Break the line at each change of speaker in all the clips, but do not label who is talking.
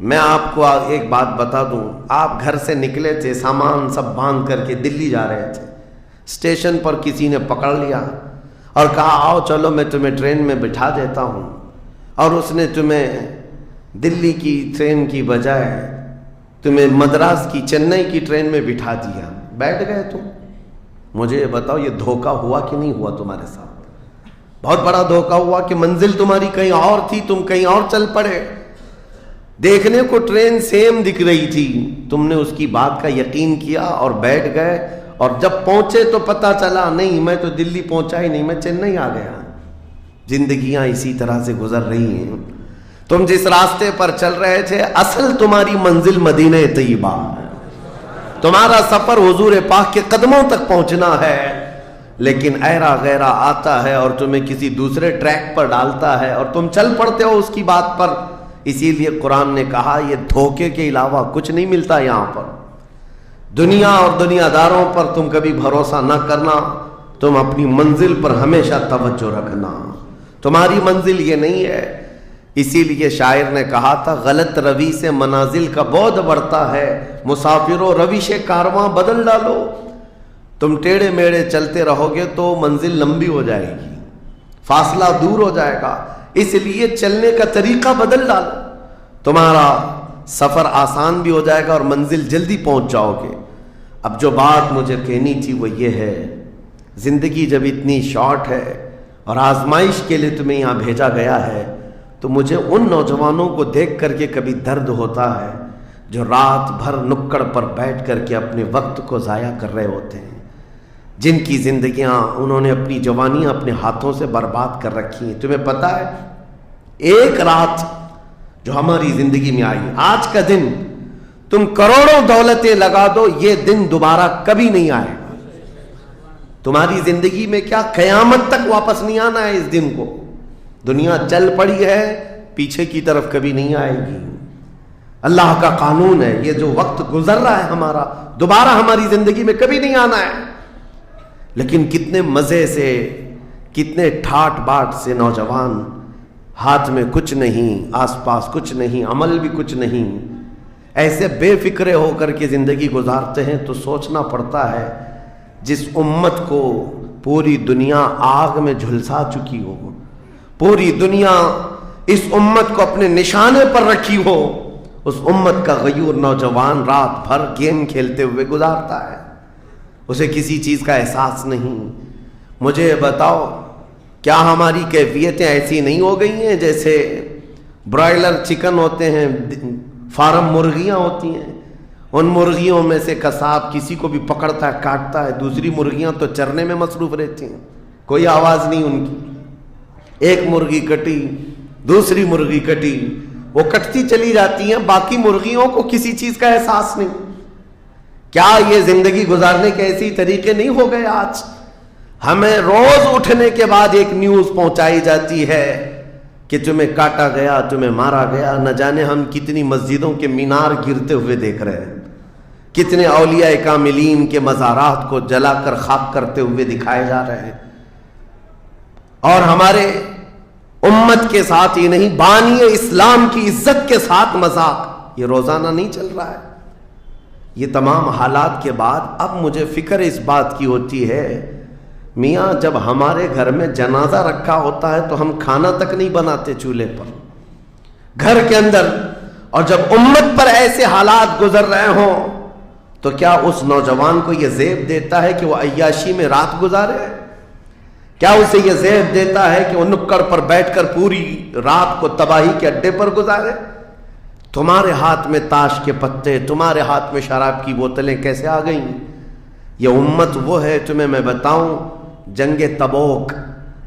میں آپ کو ایک بات بتا دوں، آپ گھر سے نکلے تھے، سامان سب باندھ کر کے دلی جا رہے تھے، اسٹیشن پر کسی نے پکڑ لیا اور کہا آؤ چلو میں تمہیں ٹرین میں بٹھا دیتا ہوں، اور اس نے تمہیں دلی کی ٹرین کی بجائے تمہیں مدراس کی، چنئی کی ٹرین میں بٹھا دیا، بیٹھ گئے تم۔ مجھے یہ بتاؤ یہ دھوکہ ہوا کہ نہیں ہوا تمہارے ساتھ؟ بہت بڑا دھوکہ ہوا کہ منزل تمہاری کہیں اور تھی، تم کہیں اور چل پڑے۔ دیکھنے کو ٹرین سیم دکھ رہی تھی، تم نے اس کی بات کا یقین کیا اور بیٹھ گئے، اور جب پہنچے تو پتا چلا نہیں میں تو دلی پہنچا ہی نہیں، میں چنئی آ گیا۔ زندگیاں اسی طرح سے گزر رہی ہیں۔ تم جس راستے پر چل رہے تھے اصل تمہاری منزل مدینہ طیبہ ہے، تمہارا سفر حضور پاک کے قدموں تک پہنچنا ہے، لیکن ایرا غیرہ آتا ہے اور تمہیں کسی دوسرے ٹریک پر ڈالتا ہے اور تم چل پڑتے ہو اس کی بات پر۔ اسی لیے قرآن نے کہا یہ دھوکے کے علاوہ کچھ نہیں ملتا یہاں پر۔ دنیا اور دنیا داروں پر تم کبھی بھروسہ نہ کرنا، تم اپنی منزل پر ہمیشہ توجہ رکھنا، تمہاری منزل یہ نہیں ہے۔ اسی لیے شاعر نے کہا تھا غلط روی سے منازل کا بعد بڑھتا ہے، مسافروں روش کارواں بدل ڈالو۔ تم ٹیڑھے میڑھے چلتے رہو گے تو منزل لمبی ہو جائے گی، فاصلہ دور ہو جائے گا، اس لیے چلنے کا طریقہ بدل ڈالو، تمہارا سفر آسان بھی ہو جائے گا اور منزل جلدی پہنچ جاؤ گے۔ اب جو بات مجھے کہنی تھی وہ یہ ہے، زندگی جب اتنی شارٹ ہے اور آزمائش کے لیے تمہیں یہاں بھیجا گیا ہے، تو مجھے ان نوجوانوں کو دیکھ کر کے کبھی درد ہوتا ہے جو رات بھر نکڑ پر بیٹھ کر کے اپنے وقت کو ضائع کر رہے ہوتے ہیں، جن کی زندگیاں انہوں نے اپنی جوانیاں اپنے ہاتھوں سے برباد کر رکھی ہیں۔ تمہیں پتہ ہے ایک رات جو ہماری زندگی میں آئی، آج کا دن تم کروڑوں دولتیں لگا دو، یہ دن دوبارہ کبھی نہیں آئے گا۔ تمہاری زندگی میں کیا قیامت تک واپس نہیں آنا ہے اس دن کو۔ دنیا چل پڑی ہے، پیچھے کی طرف کبھی نہیں آئے گی۔ اللہ کا قانون ہے، یہ جو وقت گزر رہا ہے ہمارا دوبارہ ہماری زندگی میں کبھی نہیں آنا ہے۔ لیکن کتنے مزے سے، کتنے ٹھاٹ باٹ سے نوجوان، ہاتھ میں کچھ نہیں، آس پاس کچھ نہیں، عمل بھی کچھ نہیں، ایسے بے فکرے ہو کر کے زندگی گزارتے ہیں۔ تو سوچنا پڑتا ہے جس امت کو پوری دنیا آگ میں جھلسا چکی ہو، پوری دنیا اس امت کو اپنے نشانے پر رکھی ہو، اس امت کا غیور نوجوان رات بھر گیم کھیلتے ہوئے گزارتا ہے، اسے کسی چیز کا احساس نہیں۔ مجھے بتاؤ کیا ہماری کیفیتیں ایسی نہیں ہو گئی ہیں جیسے برائلر چکن ہوتے ہیں، فارم مرغیاں ہوتی ہیں، ان مرغیوں میں سے قصاب کسی کو بھی پکڑتا ہے کاٹتا ہے، دوسری مرغیاں تو چرنے میں مصروف رہتی ہیں، کوئی آواز نہیں ان کی۔ ایک مرغی کٹی، دوسری مرغی کٹی، وہ کٹتی چلی جاتی ہیں، باقی مرغیوں کو کسی چیز کا احساس نہیں۔ کیا یہ زندگی گزارنے کے ایسے طریقے نہیں ہو گئے؟ آج ہمیں روز اٹھنے کے بعد ایک نیوز پہنچائی جاتی ہے کہ تمہیں کاٹا گیا، تمہیں مارا گیا۔ نہ جانے ہم کتنی مسجدوں کے مینار گرتے ہوئے دیکھ رہے ہیں، کتنے اولیاء کاملین کے مزارات کو جلا کر خاک کرتے ہوئے دکھائے جا رہے ہیں، اور ہمارے امت کے ساتھ ہی نہیں، بانی اسلام کی عزت کے ساتھ مذاق، یہ روزانہ نہیں چل رہا ہے۔ یہ تمام حالات کے بعد اب مجھے فکر اس بات کی ہوتی ہے، میاں جب ہمارے گھر میں جنازہ رکھا ہوتا ہے تو ہم کھانا تک نہیں بناتے چولہے پر گھر کے اندر، اور جب امت پر ایسے حالات گزر رہے ہوں تو کیا اس نوجوان کو یہ زیب دیتا ہے کہ وہ عیاشی میں رات گزارے؟ کیا اسے یہ زیب دیتا ہے کہ وہ نکڑ پر بیٹھ کر پوری رات کو تباہی کے اڈے پر گزارے؟ تمہارے ہاتھ میں تاش کے پتے، تمہارے ہاتھ میں شراب کی بوتلیں کیسے آ گئیں؟ یہ امت وہ ہے، تمہیں میں بتاؤں، جنگ تبوک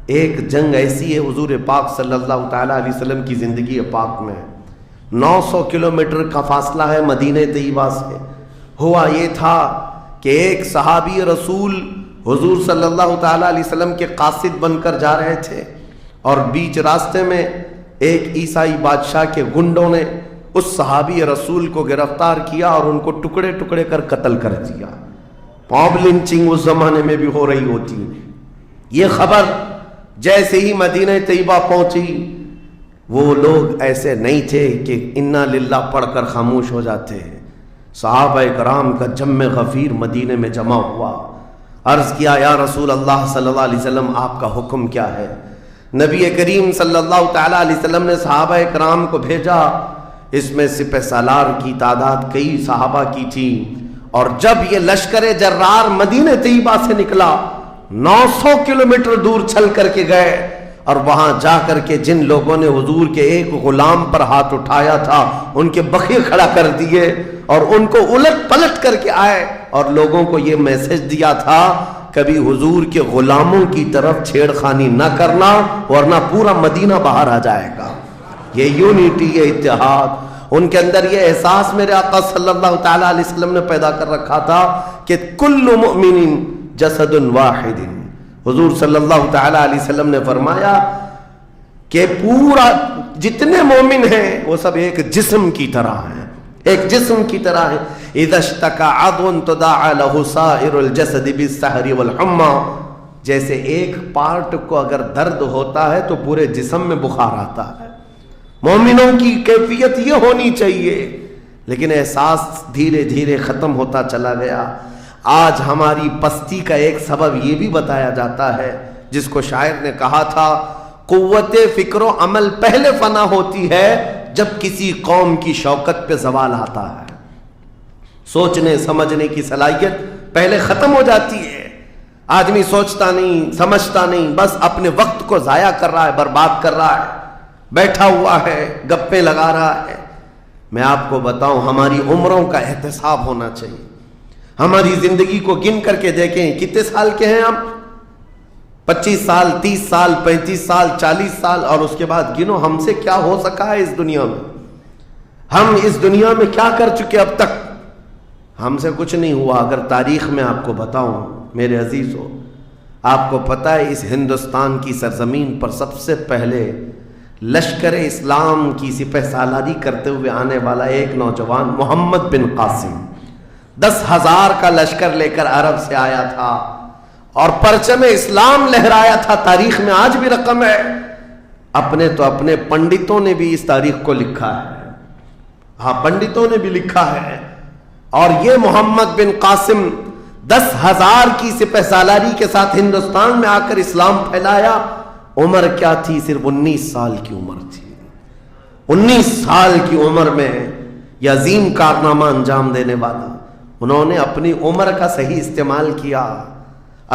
ایک جنگ ایسی ہے حضور پاک صلی اللہ تعالیٰ علیہ وسلم کی زندگی پاک میں 900 کلومیٹر کا فاصلہ ہے مدینہ طیبہ سے۔ ہوا یہ تھا کہ ایک صحابی رسول حضور صلی اللہ تعالیٰ علیہ وسلم کے قاصد بن کر جا رہے تھے، اور بیچ راستے میں ایک عیسائی بادشاہ کے گنڈوں نے اس صحابی رسول کو گرفتار کیا اور ان کو ٹکڑے ٹکڑے کر قتل کر دیا۔ موب لنچنگ اس زمانے میں بھی ہو رہی ہوتی۔ یہ خبر جیسے ہی مدینہ طیبہ پہنچی، وہ لوگ ایسے نہیں تھے کہ انا للہ پڑھ کر خاموش ہو جاتے ہیں۔ صحابہ کرام کا جم غفیر مدینے میں جمع ہوا، عرض کیا یا رسول اللہ صلی اللہ علیہ وسلم آپ کا حکم کیا ہے؟ نبی کریم صلی اللہ تعالی علیہ وسلم نے صحابہ کرام کو بھیجا، اس میں سپہ سالار کی تعداد کئی صحابہ کی تھی، اور جب یہ لشکر جرار مدینہ طیبہ سے نکلا 900 کلومیٹر دور چل کر کے گئے، اور وہاں جا کر کے جن لوگوں نے حضور کے ایک غلام پر ہاتھ اٹھایا تھا ان کے بخیے کھڑا کر دیے اور ان کو الٹ پلٹ کر کے آئے اور لوگوں کو یہ میسج دیا تھا کبھی حضور کے غلاموں کی طرف چھیڑ خانی نہ کرنا ورنہ پورا مدینہ باہر آ جائے گا۔ یہ یونٹی، یہ اتحاد، ان کے اندر یہ احساس میرے آقا صلی اللہ تعالی علیہ وسلم نے پیدا کر رکھا تھا کہ کل مؤمن جسد واحد۔ حضور صلی اللہ تعالی علیہ وسلم نے فرمایا کہ پورا جتنے مومن ہیں وہ سب ایک جسم کی طرح ہیں، ایک جسم کی طرح ہیں۔ اذا اشتکى عضو تداعى له سائر الجسد بالسحر والحمى، جیسے ایک پارٹ کو اگر درد ہوتا ہے تو پورے جسم میں بخار آتا ہے۔ مومنوں کی کیفیت یہ ہونی چاہیے، لیکن احساس دھیرے دھیرے ختم ہوتا چلا گیا۔ آج ہماری پستی کا ایک سبب یہ بھی بتایا جاتا ہے جس کو شاعر نے کہا تھا قوت فکر و عمل پہلے فنا ہوتی ہے جب کسی قوم کی شوکت پہ زوال آتا ہے، سوچنے سمجھنے کی صلاحیت پہلے ختم ہو جاتی ہے۔ آدمی سوچتا نہیں سمجھتا نہیں، بس اپنے وقت کو ضائع کر رہا ہے، برباد کر رہا ہے، بیٹھا ہوا ہے گپیں لگا رہا ہے۔ میں آپ کو بتاؤں ہماری عمروں کا احتساب ہونا چاہیے۔ ہماری زندگی کو گن کر کے دیکھیں کتنے سال کے ہیں ہم، 25 سال 30 سال 35 سال 40 سال، اور اس کے بعد گنو ہم سے کیا ہو سکا ہے اس دنیا میں، ہم اس دنیا میں کیا کر چکے اب تک۔ ہم سے کچھ نہیں ہوا۔ اگر تاریخ میں آپ کو بتاؤں میرے عزیزو، آپ کو پتہ ہے اس ہندوستان کی سرزمین پر سب سے پہلے لشکر اسلام کی سپہ سالاری کرتے ہوئے آنے والا ایک نوجوان محمد بن قاسم 10,000 کا لشکر لے کر عرب سے آیا تھا اور پرچم اسلام لہرایا تھا۔ تاریخ میں آج بھی رقم ہے، اپنے پنڈتوں نے بھی اس تاریخ کو لکھا ہے، ہاں پنڈتوں نے بھی لکھا ہے۔ اور یہ محمد بن قاسم 10,000 کی سپہ سالاری کے ساتھ ہندوستان میں آ کر اسلام پھیلایا۔ عمر کیا تھی؟ صرف 19 سال کی عمر تھی۔ 19 سال کی عمر میں یہ عظیم کارنامہ انجام دینے والا، انہوں نے اپنی عمر کا صحیح استعمال کیا،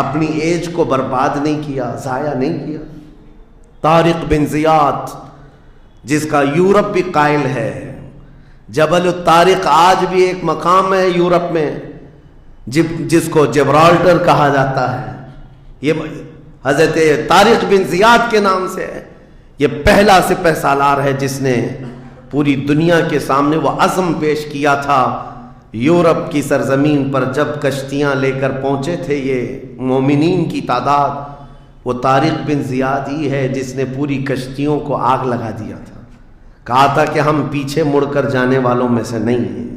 اپنی ایج کو برباد نہیں کیا، ضائع نہیں کیا۔ طارق بن زیاد جس کا یورپ بھی قائل ہے، جبل الطارق آج بھی ایک مقام ہے یورپ میں جس کو جبرالٹر کہا جاتا ہے، یہ حضرت طارق بن زیاد کے نام سے ہے۔ یہ پہلا سپہ سالار ہے جس نے پوری دنیا کے سامنے وہ عزم پیش کیا تھا۔ یورپ کی سرزمین پر جب کشتیاں لے کر پہنچے تھے یہ مومنین کی تعداد، وہ طارق بن زیاد ہی ہے جس نے پوری کشتیوں کو آگ لگا دیا تھا، کہا تھا کہ ہم پیچھے مڑ کر جانے والوں میں سے نہیں ہیں۔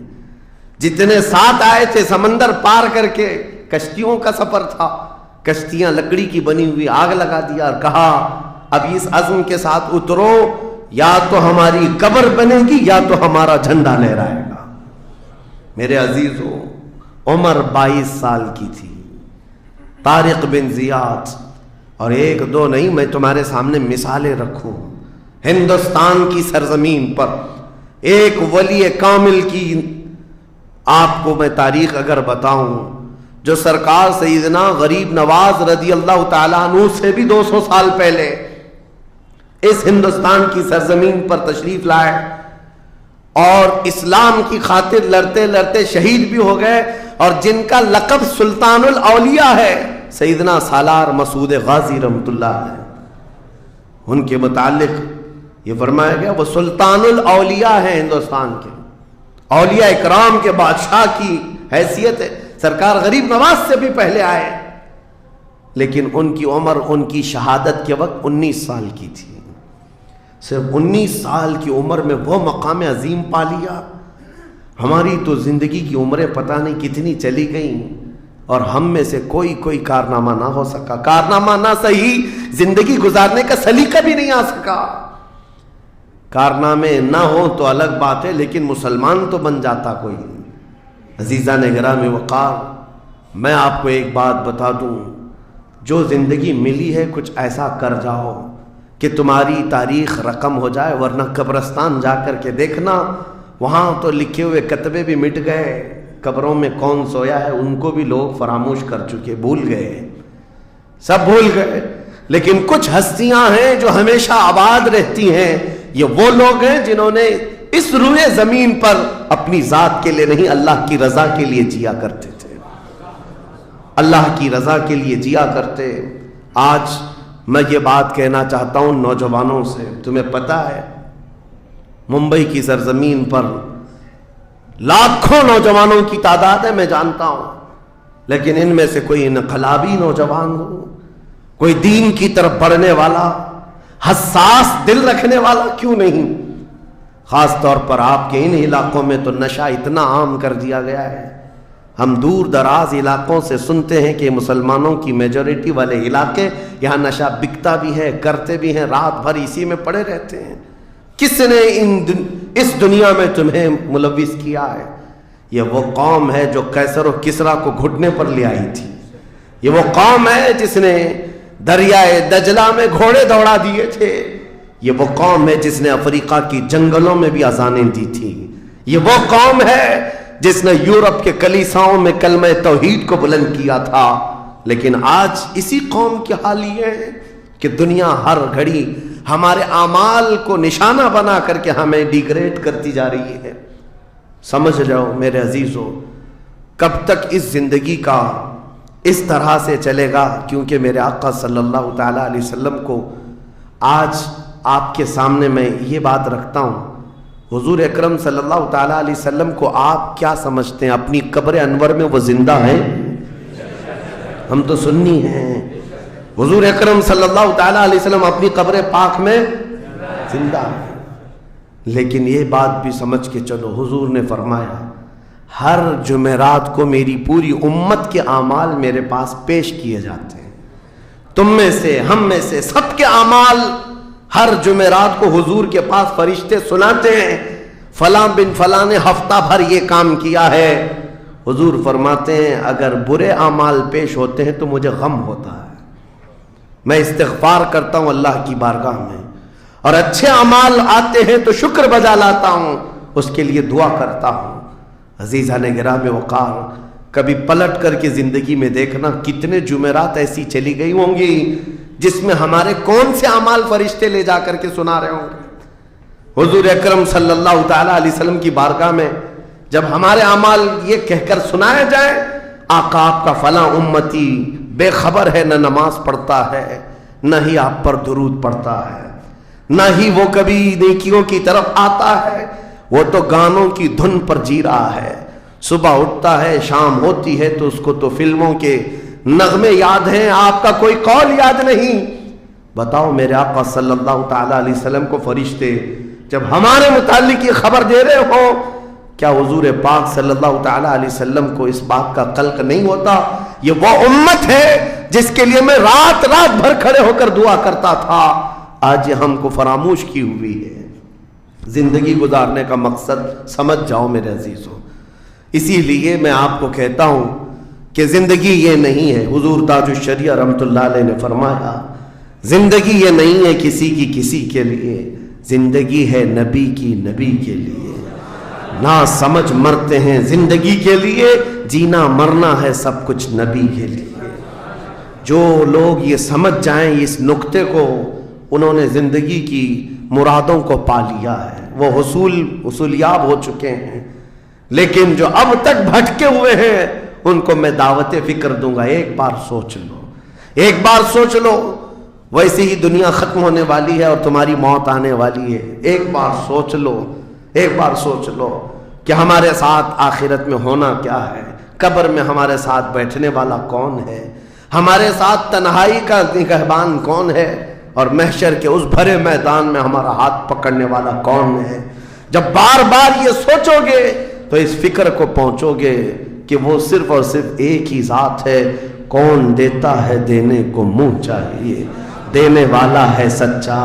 جتنے ساتھ آئے تھے سمندر پار کر کے، کشتیوں کا سفر تھا، کشتیاں لکڑی کی بنی ہوئی، آگ لگا دیا اور کہا اب اس عزم کے ساتھ اترو، یا تو ہماری قبر بنے گی یا تو ہمارا جھنڈا لہرائے گا۔ میرے عزیزو، عمر 22 سال کی تھی طارق بن زیاد، اور ایک دو نہیں، میں تمہارے سامنے مثالیں رکھوں۔ ہندوستان کی سرزمین پر ایک ولی کامل کی آپ کو میں تاریخ اگر بتاؤں، جو سرکار سیدنا غریب نواز رضی اللہ تعالیٰ عنہ سے بھی 200 سال پہلے اس ہندوستان کی سرزمین پر تشریف لائے اور اسلام کی خاطر لڑتے لڑتے شہید بھی ہو گئے، اور جن کا لقب سلطان الاولیاء ہے، سیدنا سالار مسعود غازی رحمۃ اللہ علیہ، ان کے متعلق یہ فرمایا گیا وہ سلطان الاولیاء ہے، ہندوستان کے اولیاء اکرام کے بادشاہ کی حیثیت ہے۔ سرکار غریب نواز سے بھی پہلے آئے، لیکن ان کی عمر ان کی شہادت کے وقت 19 سال کی تھی۔ صرف 19 سال کی عمر میں وہ مقام عظیم پا لیا۔ ہماری تو زندگی کی عمریں پتہ نہیں کتنی چلی گئیں، اور ہم میں سے کوئی کارنامہ نہ ہو سکا، کارنامہ نہ صحیح زندگی گزارنے کا سلیقہ بھی نہیں آ سکا۔ کارنامے نہ ہو تو الگ بات ہے، لیکن مسلمان تو بن جاتا کوئی۔ عزیزان گرامی وقار، میں آپ کو ایک بات بتا دوں، جو زندگی ملی ہے کچھ ایسا کر جاؤ کہ تمہاری تاریخ رقم ہو جائے، ورنہ قبرستان جا کر کے دیکھنا، وہاں تو لکھے ہوئے کتبے بھی مٹ گئے، قبروں میں کون سویا ہے ان کو بھی لوگ فراموش کر چکے، بھول گئے، سب بھول گئے۔ لیکن کچھ ہستیاں ہیں جو ہمیشہ آباد رہتی ہیں، یہ وہ لوگ ہیں جنہوں نے اس روئے زمین پر اپنی ذات کے لیے نہیں، اللہ کی رضا کے لیے جیا کرتے تھے، اللہ کی رضا کے لیے جیا کرتے۔ آج میں یہ بات کہنا چاہتا ہوں نوجوانوں سے، تمہیں پتہ ہے ممبئی کی سرزمین پر لاکھوں نوجوانوں کی تعداد ہے، میں جانتا ہوں، لیکن ان میں سے کوئی انقلابی نوجوان ہو، کوئی دین کی طرف بڑھنے والا، حساس دل رکھنے والا کیوں نہیں؟ خاص طور پر آپ کے ان علاقوں میں تو نشہ اتنا عام کر دیا گیا ہے، ہم دور دراز علاقوں سے سنتے ہیں کہ مسلمانوں کی میجورٹی والے علاقے، یہاں نشہ بکتا بھی ہے، کرتے بھی ہیں، رات بھر اسی میں پڑے رہتے ہیں۔ کس نے اس دنیا میں تمہیں ملوث کیا ہے؟ یہ وہ قوم ہے جو قیصر و کسریٰ کو گھٹنے پر لے آئی تھی، یہ وہ قوم ہے جس نے دریائے دجلہ میں گھوڑے دوڑا دیے تھے، یہ وہ قوم ہے جس نے افریقہ کی جنگلوں میں بھی اذانیں دی تھی، یہ وہ قوم ہے جس نے یورپ کے کلیساؤں میں کلمہ توحید کو بلند کیا تھا۔ لیکن آج اسی قوم کی حال یہ ہے کہ دنیا ہر گھڑی ہمارے اعمال کو نشانہ بنا کر کے ہمیں ڈیگریڈ کرتی جا رہی ہے۔ سمجھ جاؤ میرے عزیزو، کب تک اس زندگی کا اس طرح سے چلے گا؟ کیونکہ میرے آقا صلی اللہ تعالیٰ علیہ وسلم کو آج آپ کے سامنے میں یہ بات رکھتا ہوں، حضور اکرم صلی اللہ تعالیٰ علیہ وسلم کو آپ کیا سمجھتے ہیں؟ اپنی قبر انور میں وہ زندہ ہیں؟ ہم تو سنی ہیں۔ حضور اکرم صلی اللہ تعالیٰ علیہ وسلم اپنی قبر پاک میں زندہ ہیں، لیکن یہ بات بھی سمجھ کے چلو، حضور نے فرمایا ہر جمعرات کو میری پوری امت کے اعمال میرے پاس پیش کیے جاتے ہیں، تم میں سے، ہم میں سے، سب کے اعمال ہر جمعرات کو حضور کے پاس فرشتے سناتے ہیں، فلاں بن فلاں نے ہفتہ بھر یہ کام کیا ہے۔ حضور فرماتے ہیں اگر برے اعمال پیش ہوتے ہیں تو مجھے غم ہوتا ہے، میں استغفار کرتا ہوں اللہ کی بارگاہ میں، اور اچھے اعمال آتے ہیں تو شکر بجا لاتا ہوں، اس کے لیے دعا کرتا ہوں۔ عزیزان گرامی وقار، کبھی پلٹ کر کے زندگی میں دیکھنا کتنے جمعرات ایسی چلی گئی ہوں گی جس میں ہمارے کون سے اعمال فرشتے لے جا کر کے سنا رہے ہوں گے۔ حضور اکرم صلی اللہ تعالیٰ علیہ وسلم کی بارگاہ میں جب ہمارے اعمال یہ کہہ کر سنائے جائیں، آقا آپ کا فلاں امتی بے خبر ہے، نہ نماز پڑھتا ہے، نہ ہی آپ پر درود پڑھتا ہے، نہ ہی وہ کبھی نیکیوں کی طرف آتا ہے، وہ تو گانوں کی دھن پر جی رہا ہے، صبح اٹھتا ہے، شام ہوتی ہے تو اس کو تو فلموں کے نغمے یاد ہیں، آپ کا کوئی قول یاد نہیں۔ بتاؤ میرے آقا صلی اللہ تعالیٰ علیہ وسلم کو فرشتے جب ہمارے متعلق یہ خبر دے رہے ہو، کیا حضور پاک صلی اللہ تعالیٰ علیہ وسلم کو اس بات کا قلق نہیں ہوتا؟ یہ وہ امت ہے جس کے لیے میں رات رات بھر کھڑے ہو کر دعا کرتا تھا، آج یہ ہم کو فراموش کی ہوئی ہے۔ زندگی گزارنے کا مقصد سمجھ جاؤ میرے عزیزوں، اسی لیے میں آپ کو کہتا ہوں کہ زندگی یہ نہیں ہے، حضور تاج الشریعہ رحمۃ اللہ علیہ نے فرمایا زندگی یہ نہیں ہے کسی کی کسی کے لیے، زندگی ہے نبی کی نبی کے لیے، نہ سمجھ مرتے ہیں زندگی کے لیے، جینا مرنا ہے سب کچھ نبی کے لیے۔ جو لوگ یہ سمجھ جائیں اس نقطے کو، انہوں نے زندگی کی مرادوں کو پا لیا ہے، وہ حصولیاب ہو چکے ہیں۔ لیکن جو اب تک بھٹکے ہوئے ہیں ان کو میں دعوت فکر دوں گا، ایک بار سوچ لو، ایک بار سوچ لو، ویسے ہی دنیا ختم ہونے والی ہے اور تمہاری موت آنے والی ہے، ایک بار سوچ لو، ایک بار سوچ لو کہ ہمارے ساتھ آخرت میں ہونا کیا ہے، قبر میں ہمارے ساتھ بیٹھنے والا کون ہے، ہمارے ساتھ تنہائی کا نگہبان کون ہے، اور محشر کے اس بھرے میدان میں ہمارا ہاتھ پکڑنے والا کون ہے۔ جب بار بار یہ سوچو گے تو اس فکر کو پہنچو گے کہ وہ صرف اور صرف ایک ہی ذات ہے، کون دیتا ہے دینے کو منہ چاہیے، دینے والا ہے سچا،